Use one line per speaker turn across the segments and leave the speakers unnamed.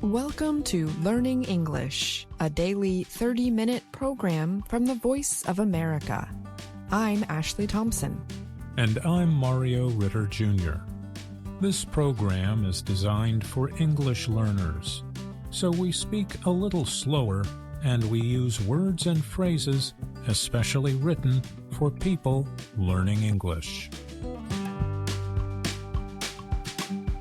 Welcome to Learning English, a daily 30-minute program from the Voice of America. I'm Ashley Thompson.
And I'm Mario Ritter Jr. This program is designed for English learners, so we speak a little slower and we use words and phrases especially written for people learning English.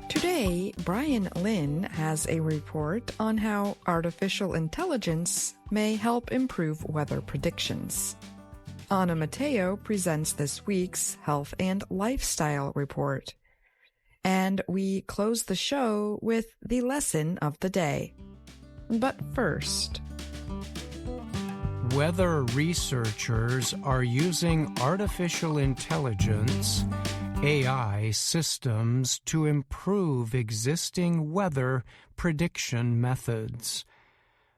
Today, Brian Lynn has a report on how artificial intelligence may help improve weather predictions. Anna Mateo presents this week's Health and Lifestyle Report. And we close the show with the lesson of the day. But first,
weather researchers are using artificial intelligence AI systems to improve existing weather prediction methods.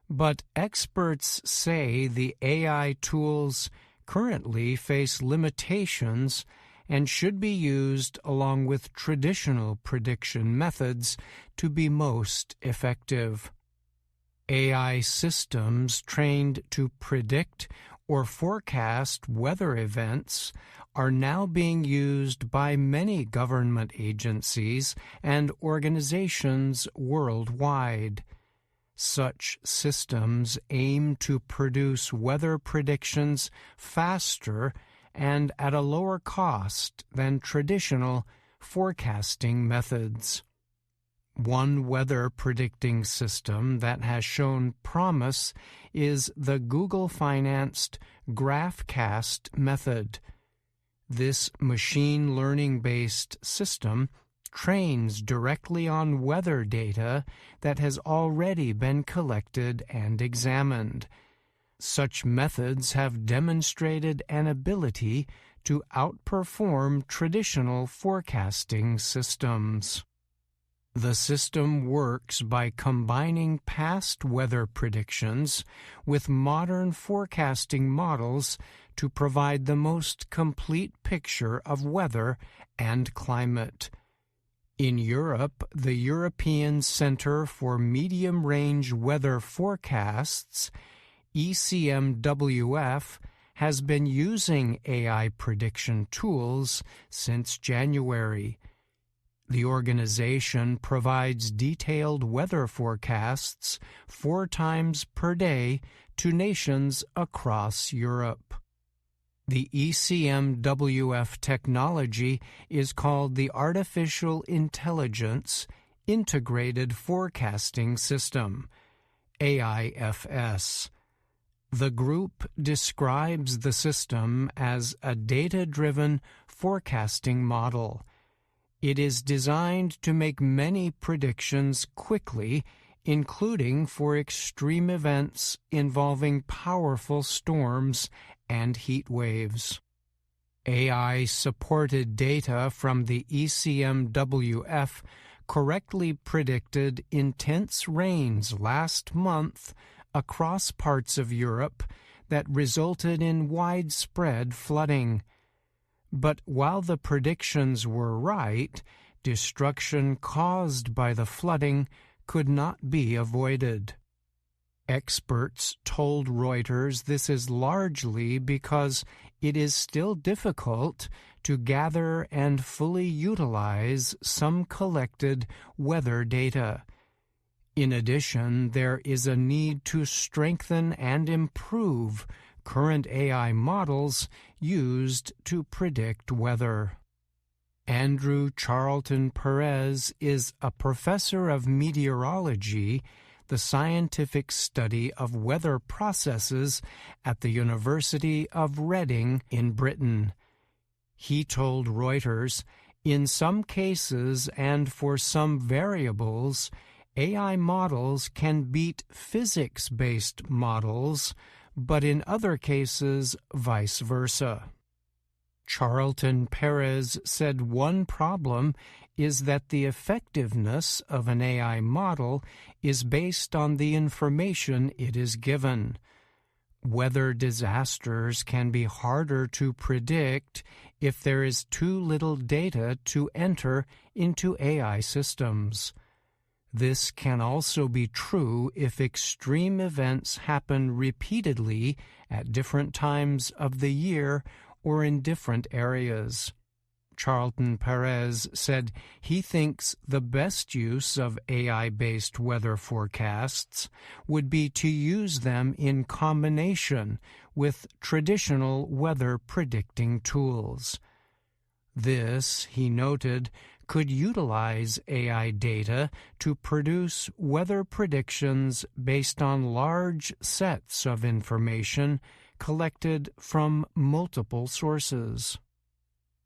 But experts say the AI tools currently face limitations and should be used along with traditional prediction methods to be most effective. AI systems trained to predict or forecast weather events are now being used by many government agencies and organizations worldwide. Such systems aim to produce weather predictions faster and at a lower cost than traditional forecasting methods. One weather predicting system that has shown promise is the Google-financed GraphCast method. This machine learning-based system trains directly on weather data that has already been collected and examined. Such methods have demonstrated an ability to outperform traditional forecasting systems. The system works by combining past weather predictions with modern forecasting models to provide the most complete picture of weather and climate. In Europe, the European Centre for Medium-Range Weather Forecasts, ECMWF, has been using AI prediction tools since January. The organization provides detailed weather forecasts 4 times per day to nations across Europe. The ECMWF technology is called the Artificial Intelligence Integrated Forecasting System, AIFS. The group describes the system as a data-driven forecasting model. It is designed to make many predictions quickly, including for extreme events involving powerful storms and heat waves. AI-supported data from the ECMWF correctly predicted intense rains last month across parts of Europe that resulted in widespread flooding. But while the predictions were right, destruction caused by the flooding could not be avoided. Experts told Reuters this is largely because it is still difficult to gather and fully utilize some collected weather data. In addition, there is a need to strengthen and improve current AI models used to predict weather. Andrew Charlton Perez is a professor of meteorology, the scientific study of weather processes at the University of Reading in Britain. He told Reuters, in some cases and for some variables, AI models can beat physics-based models, but in other cases, vice versa. Charlton Perez said one problem is that the effectiveness of an AI model is based on the information it is given. Weather disasters can be harder to predict if there is too little data to enter into AI systems. This can also be true if extreme events happen repeatedly at different times of the year or in different areas. Charlton Perez said he thinks the best use of AI-based weather forecasts would be to use them in combination with traditional weather predicting tools. This, he noted, could utilize AI data to produce weather predictions based on large sets of information collected from multiple sources.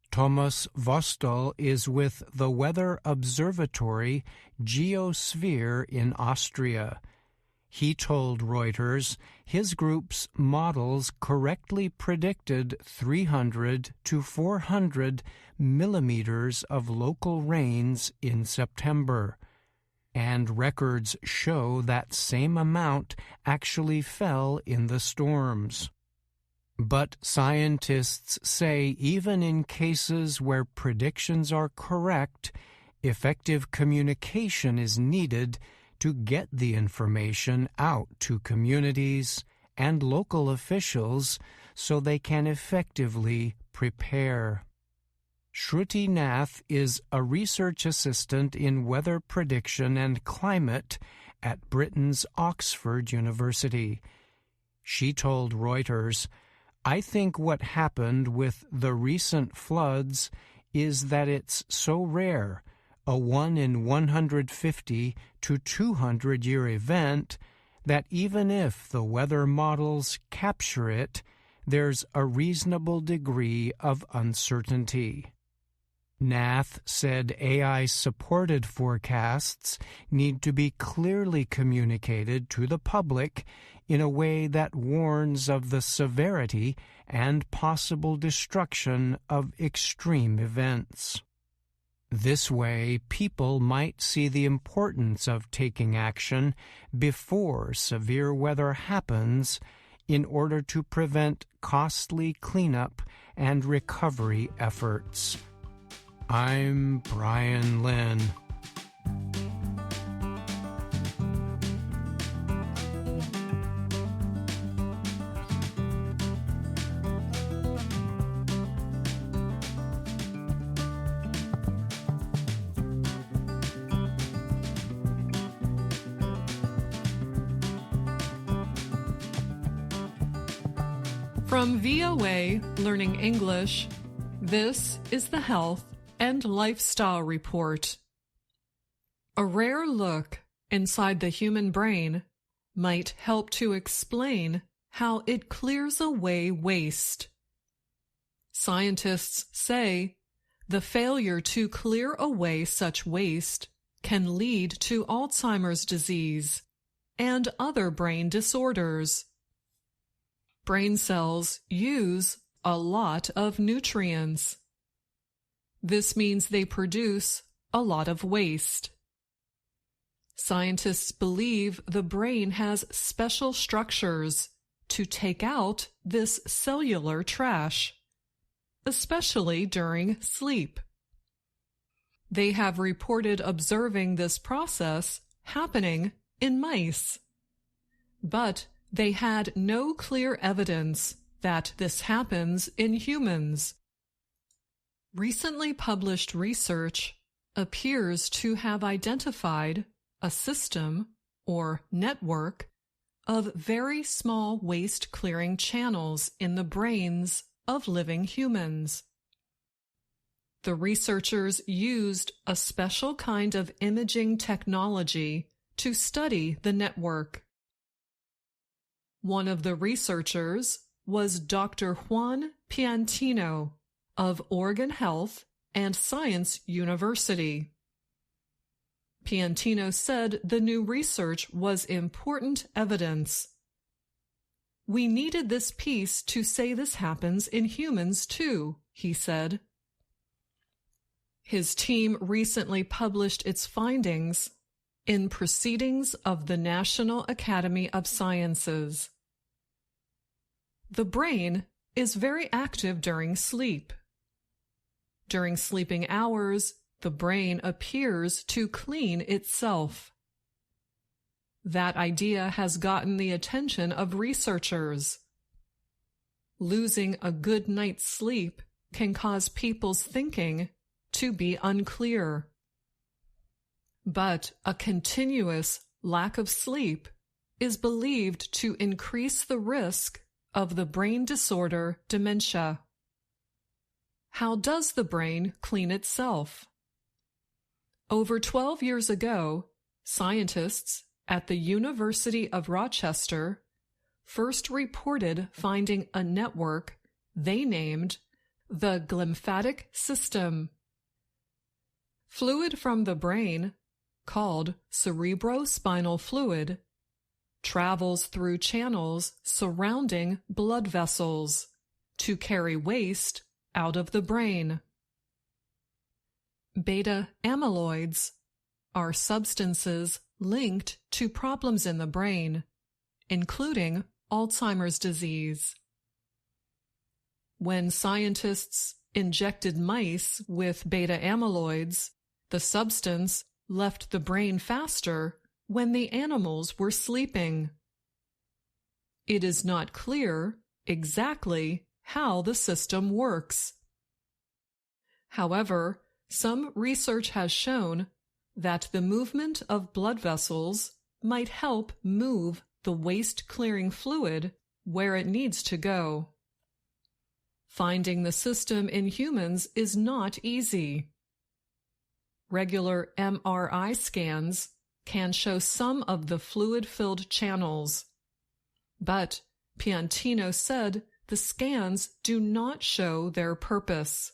Thomas Vostel is with the Weather Observatory Geosphere in Austria. He told Reuters his group's models correctly predicted 300 to 400 millimeters of local rains in September, and records show that same amount actually fell in the storms. But scientists say even in cases where predictions are correct, effective communication is needed to get the information out to communities and local officials so they can effectively prepare. Shruti Nath is a research assistant in weather prediction and climate at Britain's Oxford University. She told Reuters, "I think what happened with the recent floods is that it's so rare, a 1 in 150 to 200 year event, that even if the weather models capture it, there's a reasonable degree of uncertainty." Nath said AI-supported forecasts need to be clearly communicated to the public in a way that warns of the severity and possible destruction of extreme events. This way, people might see the importance of taking action before severe weather happens in order to prevent costly cleanup and recovery efforts. I'm Brian Lynn.
From VOA Learning English, this is the Health and Lifestyle Report. A rare look inside the human brain might help to explain how it clears away waste. Scientists say the failure to clear away such waste can lead to Alzheimer's disease and other brain disorders. Brain cells use a lot of nutrients. This means they produce a lot of waste. Scientists believe the brain has special structures to take out this cellular trash, especially during sleep. They have reported observing this process happening in mice, but they had no clear evidence that this happens in humans. Recently published research appears to have identified a system or network of very small waste-clearing channels in the brains of living humans. The researchers used a special kind of imaging technology to study the network. One of the researchers was Dr. Juan Piantino of Oregon Health and Science University. Piantino said the new research was important evidence. "We needed this piece to say this happens in humans too," he said. His team recently published its findings in Proceedings of the National Academy of Sciences. The brain is very active during sleep. During sleeping hours, the brain appears to clean itself. That idea has gotten the attention of researchers. Losing a good night's sleep can cause people's thinking to be unclear. But a continuous lack of sleep is believed to increase the risk of the brain disorder dementia. How does the brain clean itself? Over 12 years ago, scientists at the University of Rochester first reported finding a network they named the glymphatic system. Fluid from the brain, called cerebrospinal fluid, travels through channels surrounding blood vessels to carry waste out of the brain. Beta amyloids are substances linked to problems in the brain, including Alzheimer's disease. When scientists injected mice with beta amyloids, the substance left the brain faster when the animals were sleeping. It is not clear exactly how the system works. However, some research has shown that the movement of blood vessels might help move the waste-clearing fluid where it needs to go. Finding the system in humans is not easy. Regular MRI scans can show some of the fluid-filled channels, but Piantino said the scans do not show their purpose.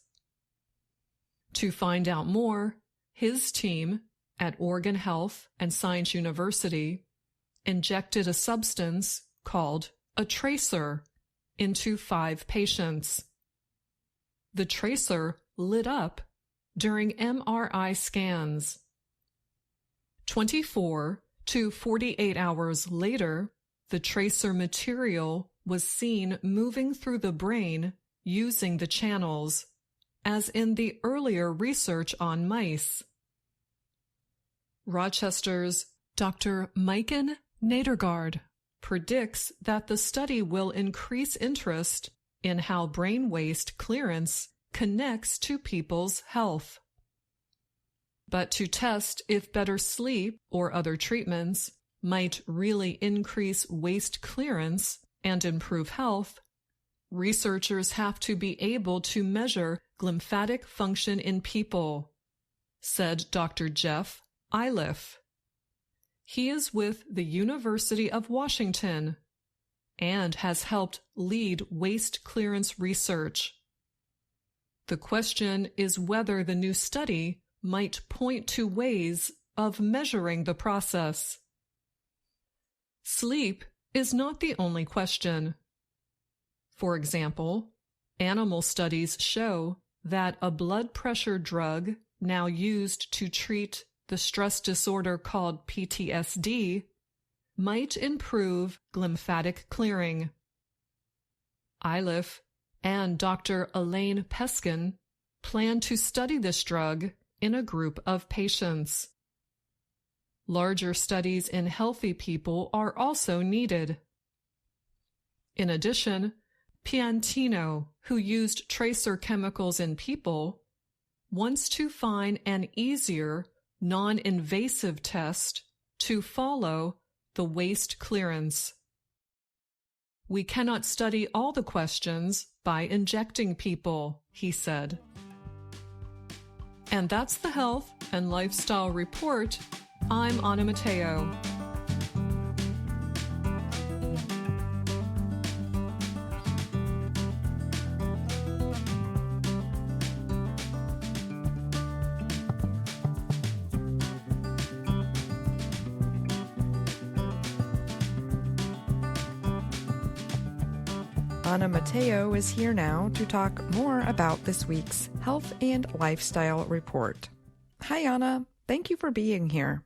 To find out more, his team at Oregon Health and Science University injected a substance called a tracer into 5 patients. The tracer lit up during MRI scans. 24 to 48 hours later, the tracer material was seen moving through the brain using the channels, as in the earlier research on mice. Rochester's Dr. Maiken Nedergaard predicts that the study will increase interest in how brain waste clearance connects to people's health. But to test if better sleep or other treatments might really increase waste clearance and improve health, researchers have to be able to measure glymphatic function in people, said Dr. Jeff Iliff. He is with the University of Washington and has helped lead waste clearance research. The question is whether the new study might point to ways of measuring the process. Sleep is not the only question. For example, animal studies show that a blood pressure drug now used to treat the stress disorder called PTSD might improve glymphatic clearing. Iliff and Dr. Elaine Peskin plan to study this drug in a group of patients. Larger studies in healthy people are also needed. In addition, Piantino, who used tracer chemicals in people, wants to find an easier, non-invasive test to follow the waste clearance. We cannot study all the questions by injecting people, he said. And that's the Health and Lifestyle Report. I'm Anna Matteo.
Anna Matteo is here now to talk more about this week's Health and Lifestyle Report. Hi, Anna. Thank you for being here.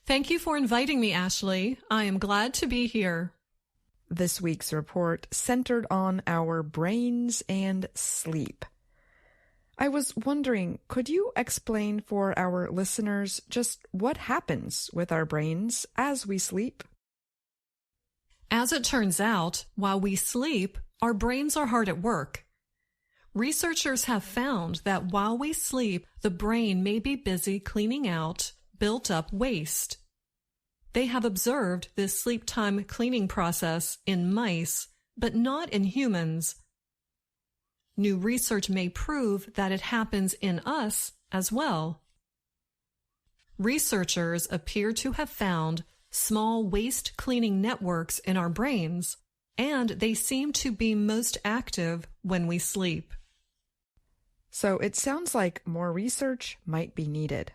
Thank you for inviting me, Ashley. I am glad to be here.
This week's report centered on our brains and sleep. I was wondering, could you explain for our listeners just what happens with our brains as we sleep?
As it turns out, while we sleep, our brains are hard at work. Researchers have found that while we sleep, the brain may be busy cleaning out built-up waste. They have observed this sleep time cleaning process in mice, but not in humans. New research may prove that it happens in us as well. Researchers appear to have found small waste cleaning networks in our brains, and they seem to be most active when we sleep.
So it sounds like more research might be needed.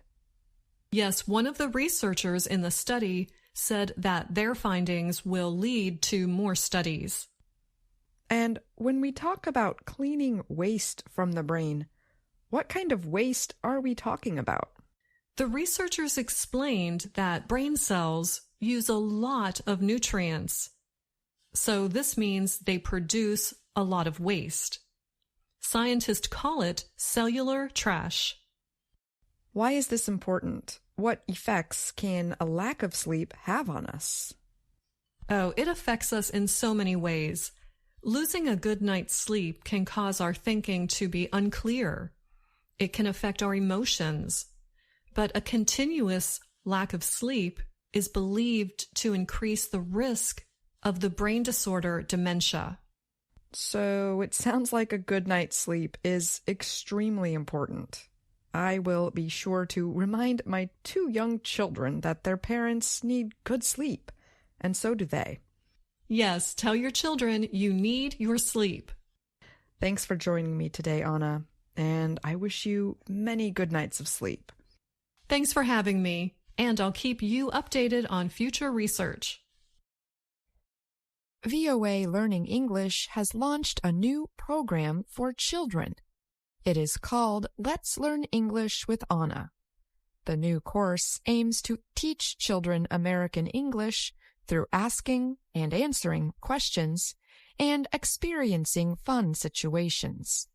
Yes, one of the researchers in the study said that their findings will lead to more studies.
And when we talk about cleaning waste from the brain, what kind of waste are we talking about?
The researchers explained that brain cells use a lot of nutrients. So this means they produce a lot of waste. Scientists call it cellular trash.
Why is this important? What effects can a lack of sleep have on us?
Oh, it affects us in so many ways. Losing a good night's sleep can cause our thinking to be unclear. It can affect our emotions. But a continuous lack of sleep is believed to increase the risk of the brain disorder dementia.
So it sounds like a good night's sleep is extremely important. I will be sure to remind my 2 young children that their parents need good sleep, and so do they.
Yes, tell your children you need your sleep.
Thanks for joining me today, Anna, and I wish you many good nights of sleep.
Thanks for having me, and I'll keep you updated on future research.
VOA Learning English has launched a new program for children. It is called Let's Learn English with Anna. The new course aims to teach children American English through asking and answering questions and experiencing fun situations.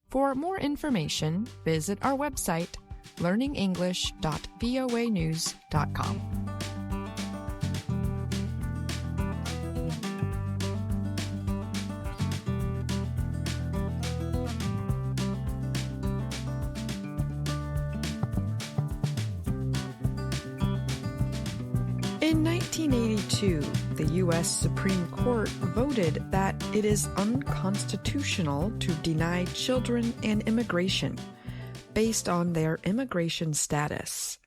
For more information, visit our website, learningenglish.voanews.com. In 1982, the U.S. Supreme Court voted that it is unconstitutional to deny children an immigration based on their immigration status.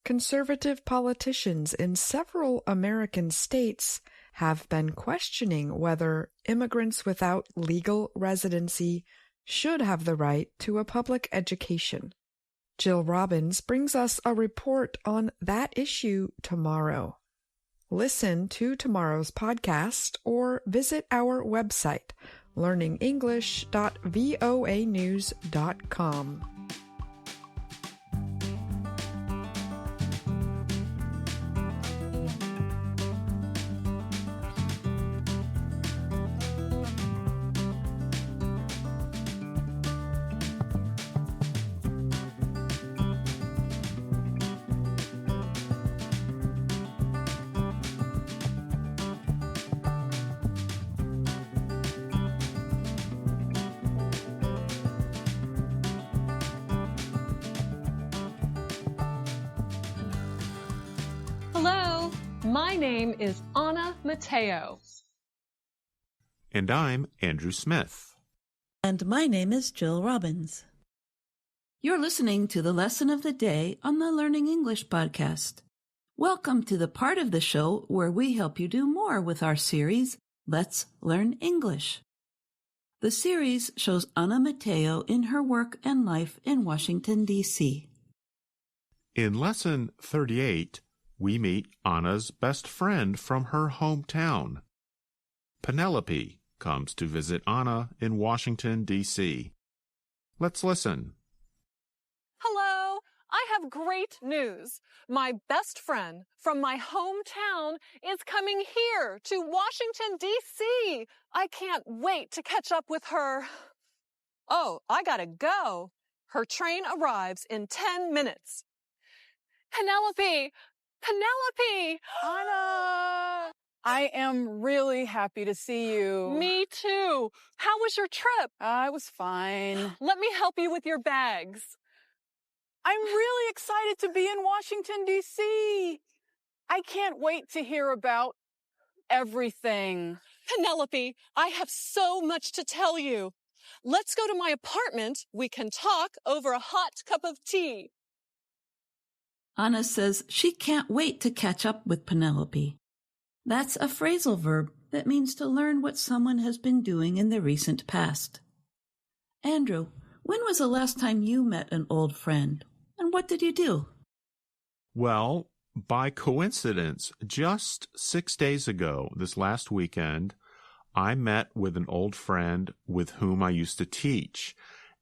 Conservative politicians in several American states have been questioning whether immigrants without legal residency should have the right to a public education. Jill Robbins brings us a report on that issue tomorrow. Listen to tomorrow's podcast or visit our website, learningenglish.voanews.com.
Hello, my name is Anna Mateo.
And I'm Andrew Smith.
And my name is Jill Robbins. You're listening to the lesson of the day on the Learning English podcast. Welcome to the part of the show where we help you do more with our series, Let's Learn English. The series shows Anna Mateo in her work and life in Washington, D.C.
In Lesson 38, we meet Anna's best friend from her hometown. Penelope comes to visit Anna in Washington, D.C. Let's listen.
Hello, I have great news. My best friend from my hometown is coming here to Washington, D.C. I can't wait to catch up with her. Oh, I gotta go. Her train arrives in 10 minutes. Penelope! Penelope!
Anna! I am really happy to see you.
Me too. How was your trip?
I was fine.
Let me help you with your bags.
I'm really excited to be in Washington, D.C. I can't wait to hear about everything.
Penelope, I have so much to tell you. Let's go to my apartment. We can talk over a hot cup of tea.
Anna says she can't wait to catch up with Penelope. That's a phrasal verb that means to learn what someone has been doing in the recent past. Andrew, when was the last time you met an old friend, and what did you do?
Well, by coincidence, just 6 days ago, this last weekend, I met with an old friend with whom I used to teach.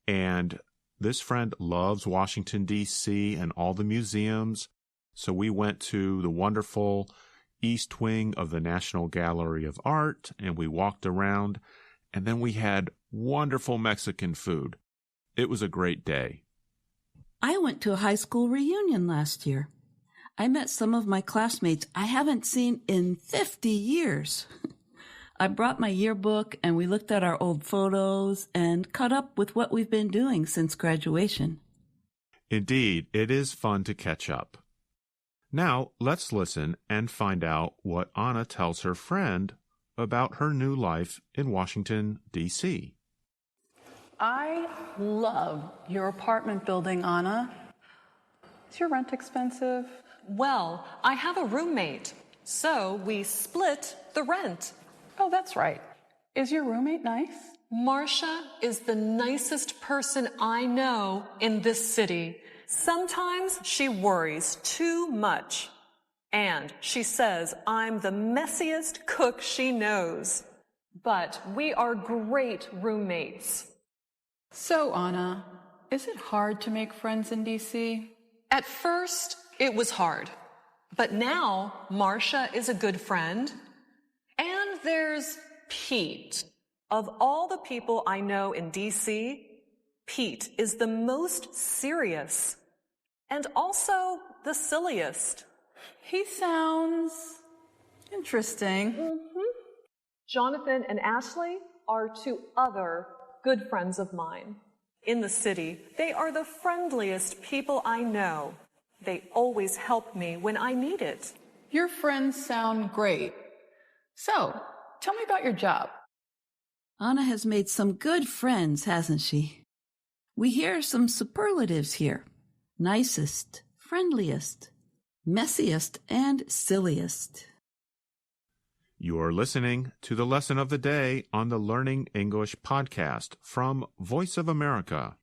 And this friend loves Washington, D.C. and all the museums. So we went to the wonderful East Wing of the National Gallery of Art, and we walked around, and then we had wonderful Mexican food. It was a great day.
I went to a high school reunion last year. I met some of my classmates I haven't seen in 50 years. I brought my yearbook, and we looked at our old photos and caught up with what we've been doing since graduation.
Indeed, it is fun to catch up. Now, let's listen and find out what Anna tells her friend about her new life in Washington, D.C.
I love your apartment building, Anna. Is your rent expensive?
Well, I have a roommate, so we split the rent.
Oh, that's right. Is your roommate nice?
Marcia is the nicest person I know in this city. Sometimes she worries too much. And she says I'm the messiest cook she knows. But we are great roommates.
So, Anna, is it hard to make friends in D.C.?
At first, it was hard. But now, Marcia is a good friend. And there's Pete. Of all the people I know in D.C., Pete is the most serious and also the silliest.
He sounds interesting.
Jonathan and Ashley are two other good friends of mine. In the city, they are the friendliest people I know. They always help me when I need it.
Your friends sound great. So, tell me about your job.
Anna has made some good friends, hasn't she? We hear some superlatives here. Nicest, friendliest, messiest, and silliest.
You're listening to the lesson of the day on the Learning English podcast from Voice of America.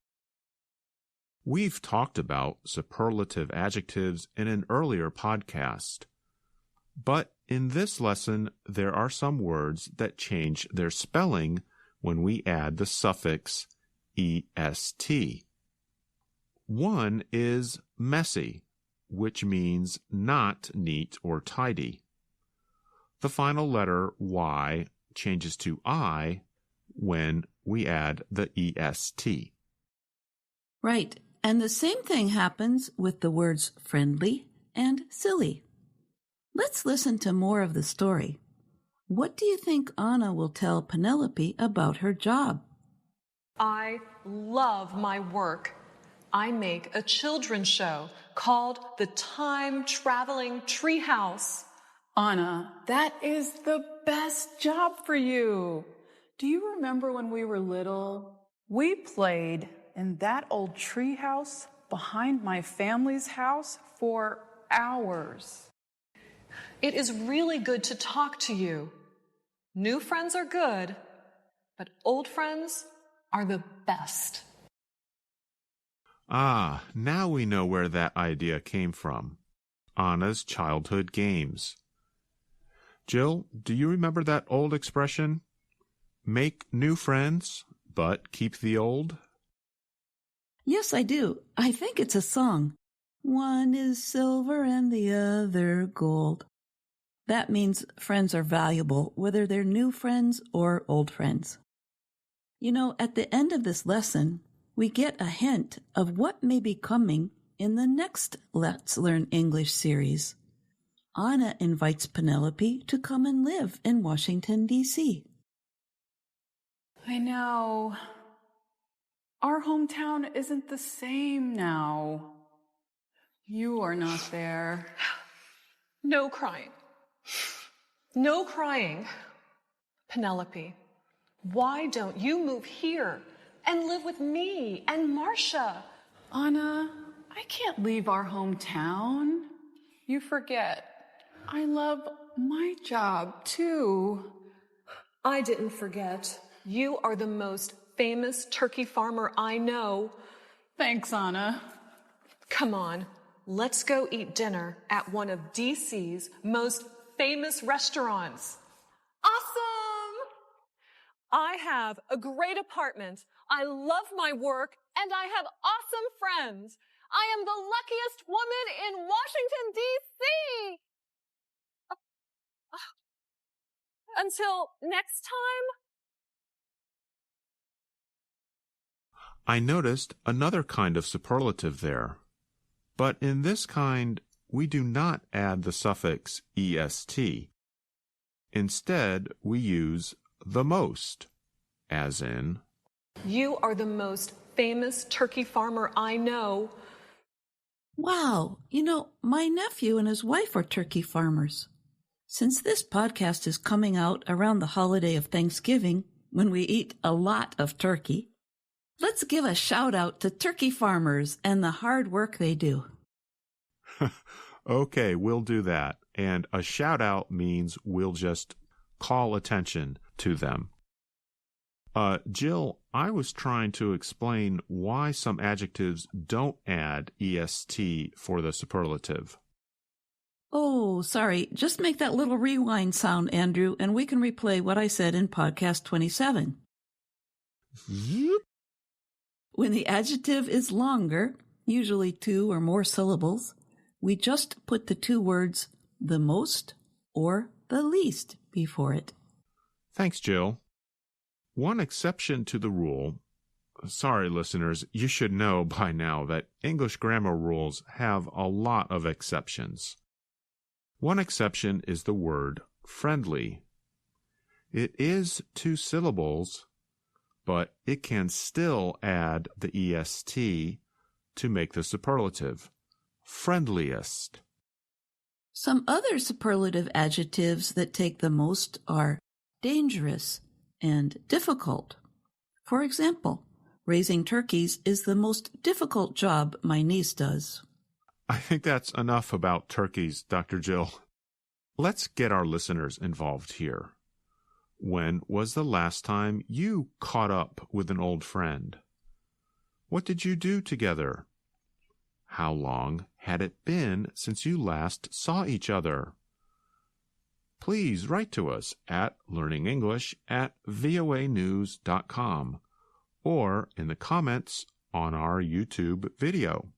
We've talked about superlative adjectives in an earlier podcast. But in this lesson, there are some words that change their spelling when we add the suffix est. One is messy, which means not neat or tidy. The final letter Y changes to I when we add the est.
Right, and the same thing happens with the words friendly and silly. Let's listen to more of the story. What do you think Anna will tell Penelope about her job?
I love my work. I make a children's show called The Time-Traveling Treehouse.
Anna, that is the best job for you. Do you remember when we were little? We played in that old treehouse behind my family's house for hours.
It is really good to talk to you. New friends are good, but old friends are the best.
Ah, now we know where that idea came from. Anna's childhood games. Jill, do you remember that old expression? Make new friends, but keep the old?
Yes, I do. I think it's a song. One is silver and the other gold. That means friends are valuable, whether they're new friends or old friends. You know, at the end of this lesson, we get a hint of what may be coming in the next Let's Learn English series. Anna invites Penelope to come and live in Washington, D.C.
I know. Our hometown isn't the same now. You are not there.
No crying. No crying. Penelope, why don't you move here and live with me and Marcia?
Anna, I can't leave our hometown. You forget. I love my job, too.
I didn't forget. You are the most famous turkey farmer I know.
Thanks, Anna.
Come on, let's go eat dinner at one of DC's most famous restaurants. Awesome! I have a great apartment. I love my work, and I have awesome friends. I am the luckiest woman in Washington, D.C. Until next time.
I noticed another kind of superlative there. But in this kind, we do not add the suffix est. Instead, we use the most, as in,
You are the most famous turkey farmer I know.
Wow, you know, my nephew and his wife are turkey farmers. Since this podcast is coming out around the holiday of Thanksgiving, when we eat a lot of turkey, let's give a shout out to turkey farmers and the hard work they do.
Okay, we'll do that. And a shout out means we'll just call attention to them. Jill, I was trying to explain why some adjectives don't add est for the superlative.
Oh, sorry. Just make that little rewind sound, Andrew, and we can replay what I said in podcast 27.
Yep.
When the adjective is longer, usually 2 or more syllables, we just put the 2 words the most or the least before it.
Thanks, Jill. One exception to the rule, sorry listeners, you should know by now that English grammar rules have a lot of exceptions. One exception is the word friendly. It is 2 syllables, but it can still add the est to make the superlative, friendliest.
Some other superlative adjectives that take the most are dangerous and difficult. For example, raising turkeys is the most difficult job my niece does.
I think that's enough about turkeys, Dr. Jill. Let's get our listeners involved here. When was the last time you caught up with an old friend? What did you do together? How long had it been since you last saw each other? Please write to us at learningenglish@voanews.com or in the comments on our YouTube video.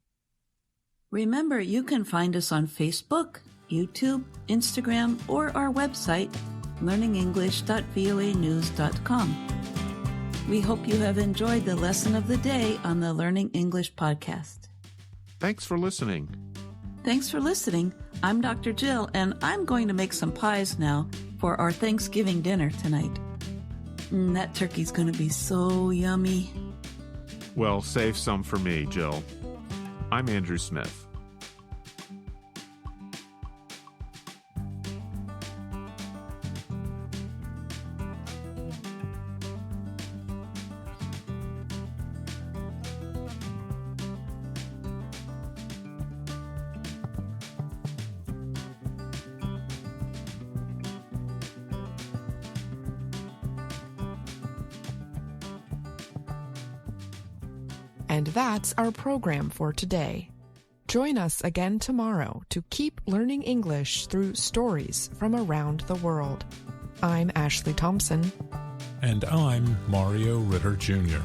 Remember, you can find us on Facebook, YouTube, Instagram, or our website, learningenglish.voanews.com. We hope you have enjoyed the lesson of the day on the Learning English podcast.
Thanks for listening.
Thanks for listening. I'm Dr. Jill, and I'm going to make some pies now for our Thanksgiving dinner tonight. That turkey's going to be so yummy.
Well, save some for me, Jill. I'm Andrew Smith.
And that's our program for today. Join us again tomorrow to keep learning English through stories from around the world. I'm Ashley Thompson.
And I'm Mario Ritter Jr.